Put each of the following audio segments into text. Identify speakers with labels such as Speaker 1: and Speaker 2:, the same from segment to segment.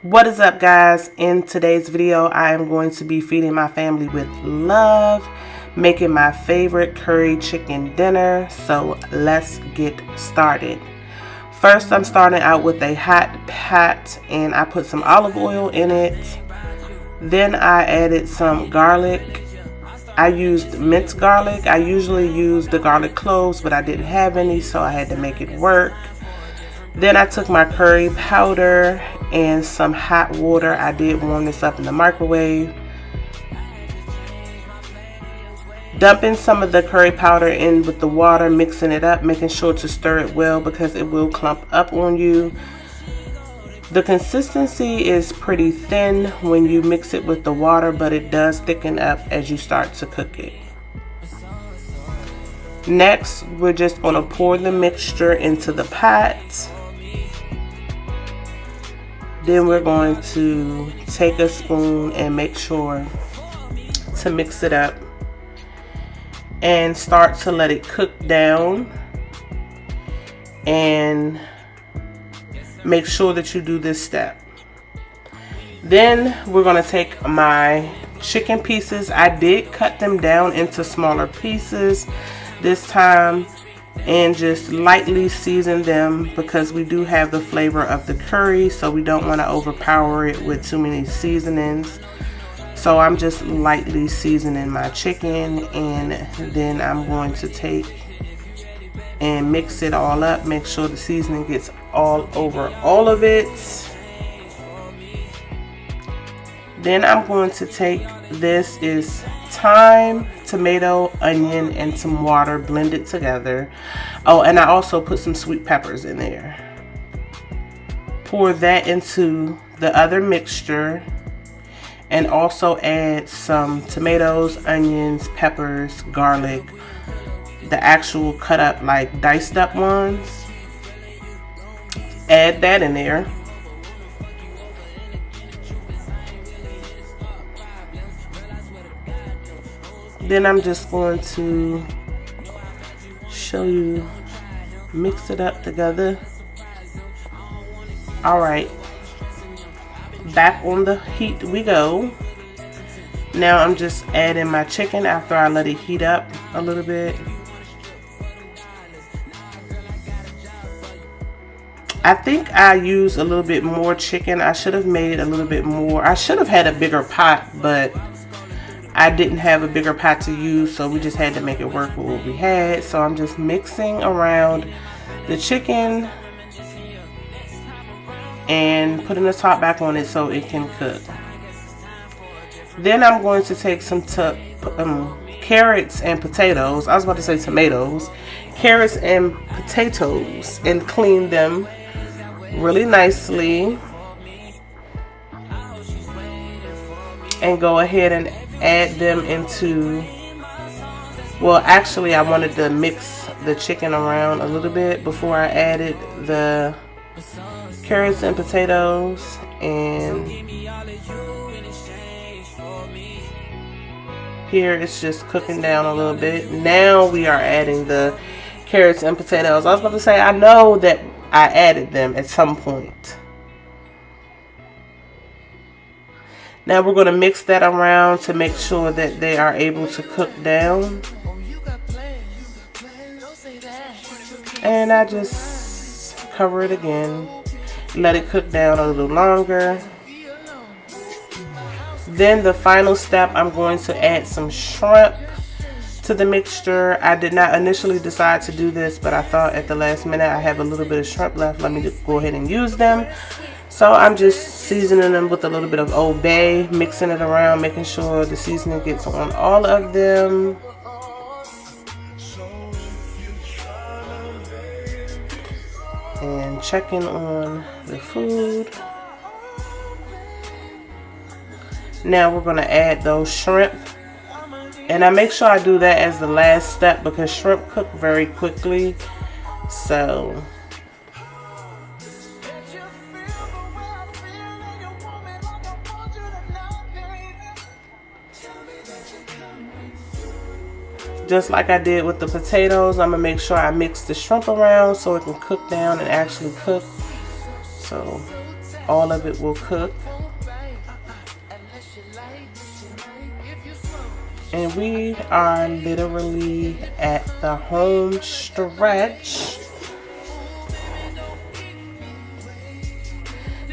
Speaker 1: What is up, guys? In today's video I am going to be feeding my family with love, making my favorite curry chicken dinner. So let's get started. First, I'm starting out with a hot pot and I put some olive oil in it. Then I added some garlic. I used minced garlic. I usually use the garlic cloves, but I didn't have any, so I had to make it work. Then I took my curry powder and some hot water. I did warm this up in the microwave. Dumping some of the curry powder in with the water, mixing it up, making sure to stir it well because it will clump up on you. The consistency is pretty thin when you mix it with the water, but it does thicken up as you start to cook it. Next, we're just going to pour the mixture into the pot. Then we're going to take a spoon and make sure to mix it up and start to let it cook down, and make sure that you do this step. Then we're going to take my chicken pieces. I did cut them down into smaller pieces this time and just lightly season them because we do have the flavor of the curry, so we don't want to overpower it with too many seasonings. So I'm just lightly seasoning my chicken, and then I'm going to take and mix it all up, make sure the seasoning gets all over all of it. Then I'm going to take, this is thyme, tomato, onion, and some water blended together. Oh, and I also put some sweet peppers in there. Pour that into the other mixture and also add some tomatoes, onions, peppers, garlic, the actual cut up, like diced up ones. Add that in there. Then I'm just going to show you, mix it up together. Alright, back on the heat we go. Now I'm just adding my chicken after I let it heat up a little bit. I think I used a little bit more chicken. I should have made a little bit more. I should have had a bigger pot, but I didn't have a bigger pot to use, so we just had to make it work with what we had. So I'm just mixing around the chicken and putting the top back on it so it can cook. Then I'm going to take some carrots and potatoes. I was about to say tomatoes. Carrots and potatoes, and clean them really nicely. And go ahead and add them into, well, actually I wanted to mix the chicken around a little bit before I added the carrots and potatoes, and here it's just cooking down a little bit. Now we are adding the carrots and potatoes. I was about to say, I know that I added them at some point. Now we're going to mix that around to make sure that they are able to cook down. And I just cover it again. Let it cook down a little longer. Then the final step, I'm going to add some shrimp to the mixture. I did not initially decide to do this, but I thought at the last minute I have a little bit of shrimp left. Let me just go ahead and use them. So I'm just seasoning them with a little bit of Old Bay, mixing it around, making sure the seasoning gets on all of them. And checking on the food. Now we're going to add those shrimp. And I make sure I do that as the last step because shrimp cook very quickly. So just like I did with the potatoes, I'm going to make sure I mix the shrimp around so it can cook down and actually cook. So all of it will cook. And we are literally at the home stretch.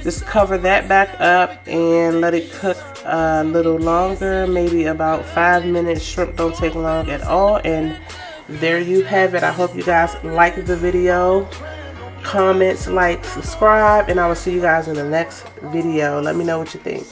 Speaker 1: Just cover that back up and let it cook a little longer, maybe about 5 minutes. Shrimp don't take long at all. And there you have it. I hope you guys like the video. Comments, like, subscribe, and I will see you guys in the next video. Let me know what you think.